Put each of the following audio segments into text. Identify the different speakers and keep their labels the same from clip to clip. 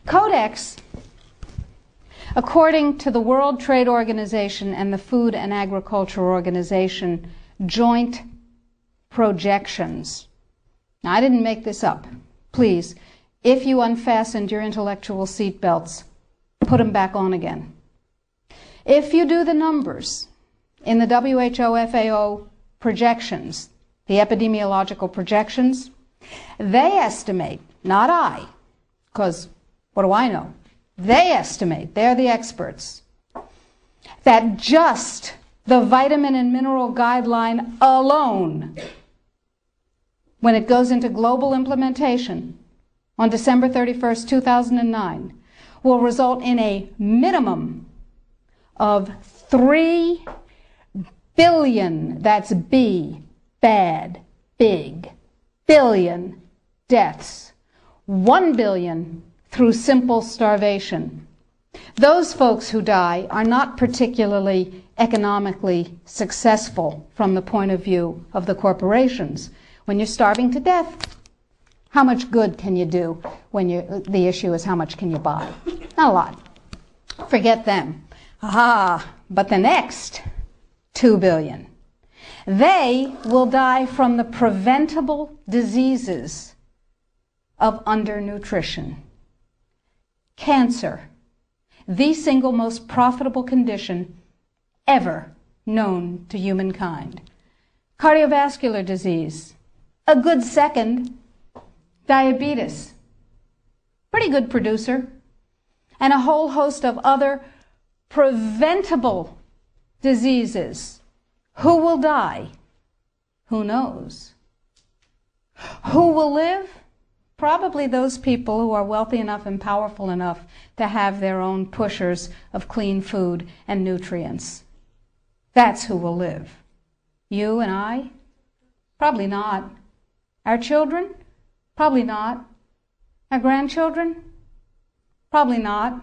Speaker 1: Codex, according to the World Trade Organization and the Food and Agriculture Organization joint projections. Now, I didn't make this up. Please, if you unfastened your intellectual seatbelts, put them back on again. If you do the numbers in the WHO-FAO projections, the epidemiological projections, they estimate, not I, because what do I know? They estimate, they're the experts, that just the vitamin and mineral guideline alone, when it goes into global implementation on December 31st, 2009, will result in a minimum of 3 billion, that's B, bad, big, billion deaths. 1 billion through simple starvation. Those folks who die are not particularly economically successful from the point of view of the corporations. When you're starving to death, how much good can you do when the issue is how much can you buy? Not a lot. Forget them. But the next 2 billion, they will die from the preventable diseases of undernutrition. Cancer, the single most profitable condition ever known to humankind. Cardiovascular disease, a good second. Diabetes, pretty good producer. And a whole host of other preventable diseases. Who will die? Who knows? Who will live? Probably those people who are wealthy enough and powerful enough to have their own pushers of clean food and nutrients. That's who will live. You and I? Probably not. Our children? Probably not. Our grandchildren? Probably not.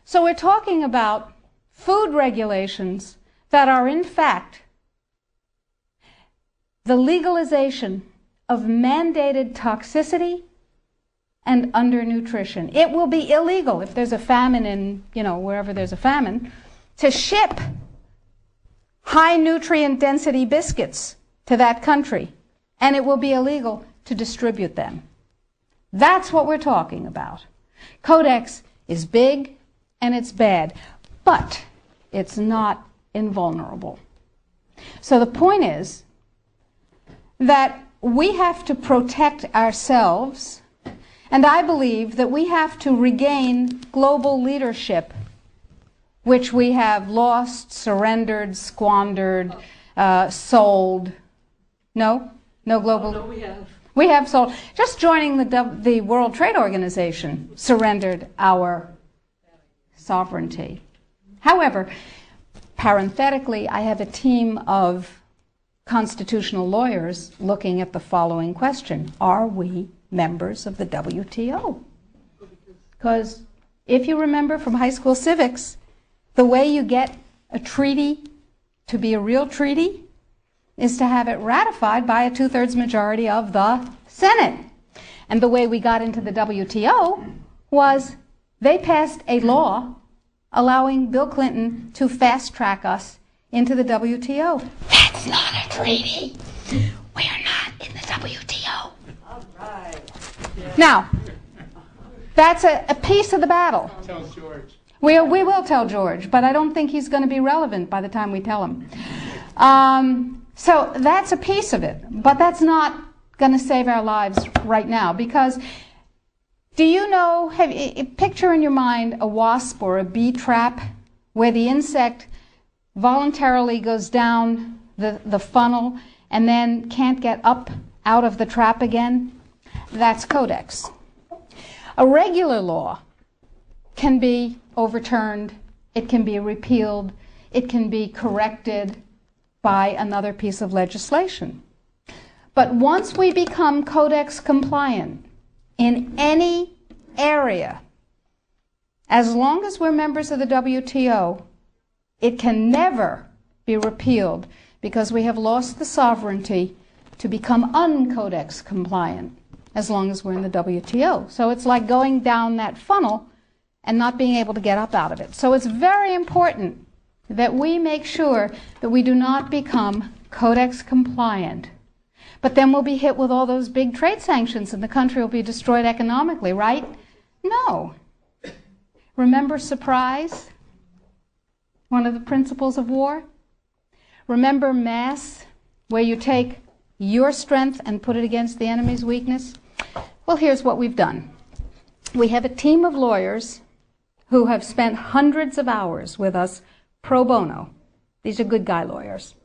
Speaker 1: So we're talking about food regulations that are in fact the legalization of mandated toxicity and undernutrition. It will be illegal if there's a famine in, wherever there's a famine, to ship high nutrient density biscuits to that country, and it will be illegal to distribute them. That's what we're talking about. Codex is big and it's bad, but it's not invulnerable. So the point is that we have to protect ourselves, and I believe that we have to regain global leadership, which we have lost, surrendered, squandered, sold. No global.
Speaker 2: No, we have.
Speaker 1: We have sold. Just joining the World Trade Organization surrendered our sovereignty. However, parenthetically, I have a team of constitutional lawyers looking at the following question. Are we members of the WTO? Because if you remember from high school civics, the way you get a treaty to be a real treaty is to have it ratified by a 2/3 majority of the Senate. And the way we got into the WTO was they passed a law allowing Bill Clinton to fast-track us into the WTO. That's not a treaty. We are not in the WTO.
Speaker 2: All right. Yeah.
Speaker 1: Now, that's a piece of the battle.
Speaker 3: Tell George.
Speaker 1: We will tell George, but I don't think he's going to be relevant by the time we tell him. So that's a piece of it, but that's not going to save our lives right now, because do you know, picture in your mind a wasp or a bee trap where the insect voluntarily goes down the funnel and then can't get up out of the trap again? That's Codex. A regular law can be overturned, it can be repealed, it can be corrected by another piece of legislation. But once we become Codex compliant in any area, as long as we're members of the WTO, it can never be repealed, because we have lost the sovereignty to become un-Codex compliant. as long as we're in the WTO. So it's like going down that funnel and not being able to get up out of it. So it's very important that we make sure that we do not become Codex compliant. But then we'll be hit with all those big trade sanctions and the country will be destroyed economically, right? No. Remember surprise? One of the principles of war? Remember mass, where you take your strength and put it against the enemy's weakness? Well, here's what we've done. We have a team of lawyers who have spent hundreds of hours with us pro bono. These are good guy lawyers.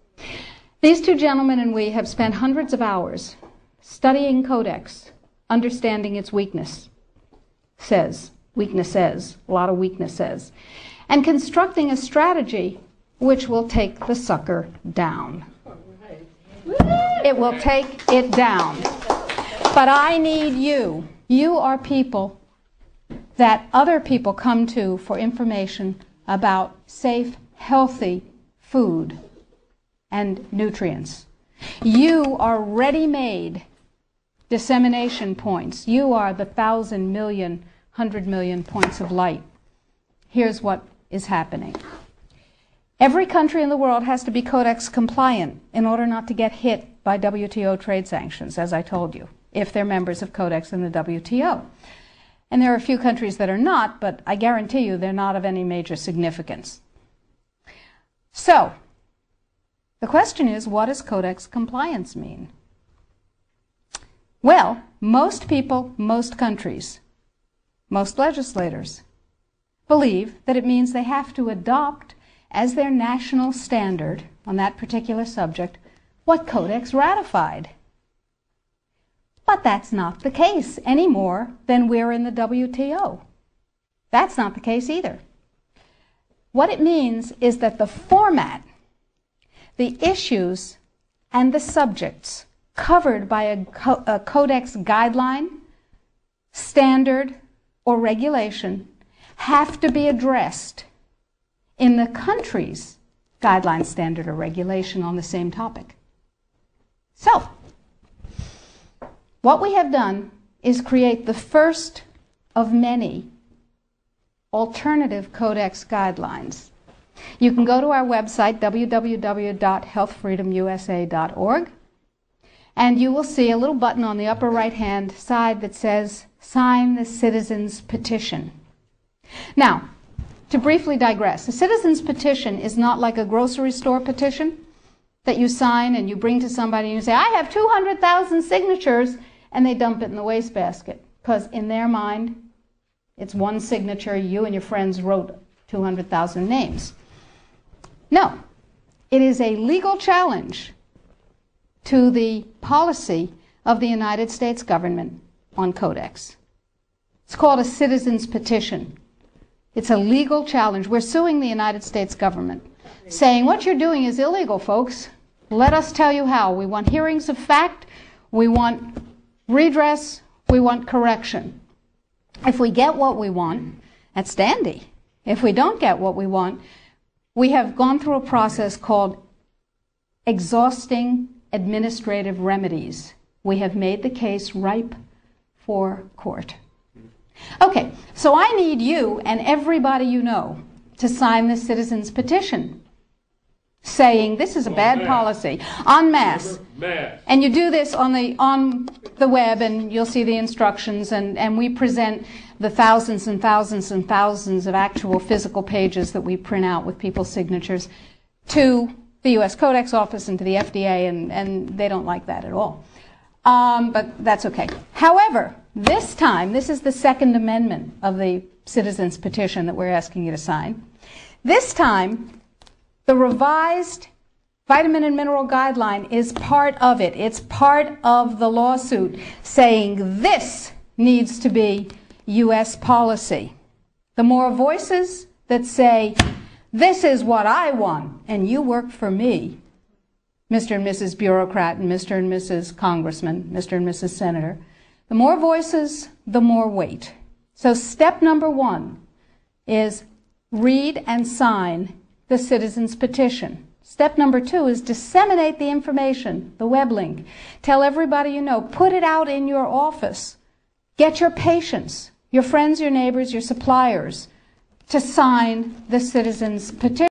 Speaker 1: These two gentlemen and we have spent hundreds of hours studying Codex, understanding its weaknesses, a lot of weaknesses, and constructing a strategy which will take the sucker down. It will take it down. But I need you. You are people that other people come to for information about safe, healthy food and nutrients. You are ready-made dissemination points. You are the 1,000 million, 100 million points of light. Here's what is happening. Every country in the world has to be Codex compliant in order not to get hit by WTO trade sanctions, as I told you, if they're members of Codex in the WTO. And there are a few countries that are not, but I guarantee you they're not of any major significance. So, the question is, what does Codex compliance mean? Well, most people, most countries, most legislators believe that it means they have to adopt as their national standard on that particular subject what Codex ratified. But that's not the case any more than we're in the WTO. That's not the case either. What it means is that the format, the issues, and the subjects covered by a Codex guideline, standard, or regulation have to be addressed in the country's guideline, standard, or regulation on the same topic. So, what we have done is create the first of many alternative Codex guidelines. You can go to our website, www.healthfreedomusa.org, and you will see a little button on the upper right-hand side that says, Sign the Citizen's Petition. Now, to briefly digress, a citizen's petition is not like a grocery store petition that you sign and you bring to somebody and you say, I have 200,000 signatures, and they dump it in the wastebasket, because in their mind, it's one signature, you and your friends wrote 200,000 names. No, it is a legal challenge to the policy of the United States government on Codex. It's called a citizen's petition. It's a legal challenge. We're suing the United States government, saying what you're doing is illegal, folks. Let us tell you how. We want hearings of fact. We want redress. We want correction. If we get what we want, that's dandy. If we don't get what we want, we have gone through a process called exhausting administrative remedies. We have made the case ripe for court. Okay, so I need you and everybody you know to sign the citizen's petition saying this is a bad policy, en masse. And you do this on the web, and you'll see the instructions, and we present the thousands and thousands and thousands of actual physical pages that we print out with people's signatures to the U.S. Codex Office and to the FDA, and they don't like that at all. But that's okay. However, this time, this is the Second Amendment of the Citizens Petition that we're asking you to sign. This time, the revised Vitamin and Mineral Guideline is part of it. It's part of the lawsuit saying this needs to be U.S. policy. The more voices that say, this is what I want, and you work for me, Mr. and Mrs. Bureaucrat and Mr. and Mrs. Congressman, Mr. and Mrs. Senator, the more voices, the more weight. So step number one is read and sign the citizen's petition. Step number 2 is disseminate the information, the web link. Tell everybody you know. Put it out in your office. Get your patients, your friends, your neighbors, your suppliers to sign the citizens' petition.